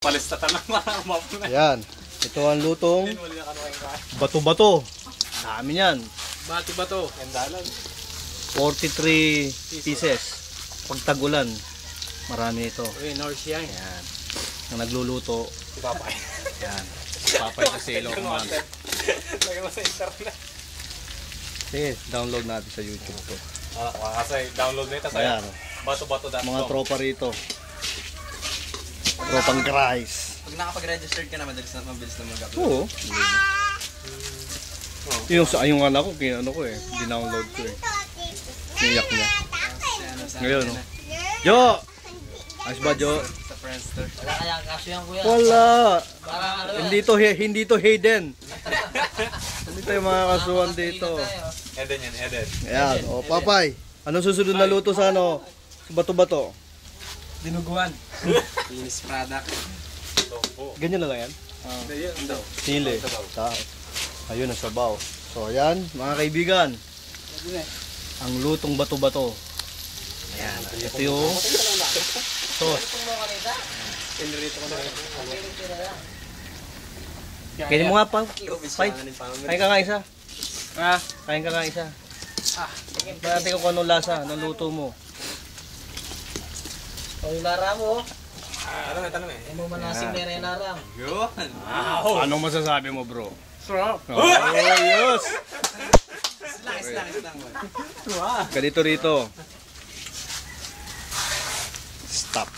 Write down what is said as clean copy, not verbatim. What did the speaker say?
Palistatan lang mga Yan. Ito ang lutong bato-bato. Dami yan. Bati-bato. Endalan. 43 pieces. Pag tag-ulan, marami ito. Uy, North yan. Yan. Ang nagluluto. Si Papay. Yan. Papay sa silo kuman. Lagyan mo sa internet. Sige, download natin sa YouTube to. Kasi download nito sa Ayan. bato-bato.com. Mga tropa rito. Tropang Grice. Pag nakapag-registered ka na, mabilis na mag-upload. Oo. Yung anak ko, ano ko eh. Dinownload ko eh. Niyak niya. Ngayon, no? Jo! Ayos ba, Jo? Sa Friendster. Wala kaya kaso yan, kuya. Wala! Parang ano Hindi to hidden. Hindi tayo mga kasuhan dito. Eden yan, Eden. Ayan, o Papay. Anong susunod na luto sa ano? Sa bato-bato? Dinuguan. Finished product. Ganyan na lang yan? Ayun, daw. Sili. Ayun, ang sabaw. So, ayan, mga kaibigan. Ang lutong bato-bato. Ayan, ito yung sauce. Kainin mo nga pa. Kain ka nga isa. Kain ka nga isa. Natin kung anong lasa ng luto mo. O yung lara mo, Tanong eh. ay mo manasing may larang. Yun. Anong masasabi mo, bro? Sarap. Oh, yes! Islang. Ganito rito. Stop.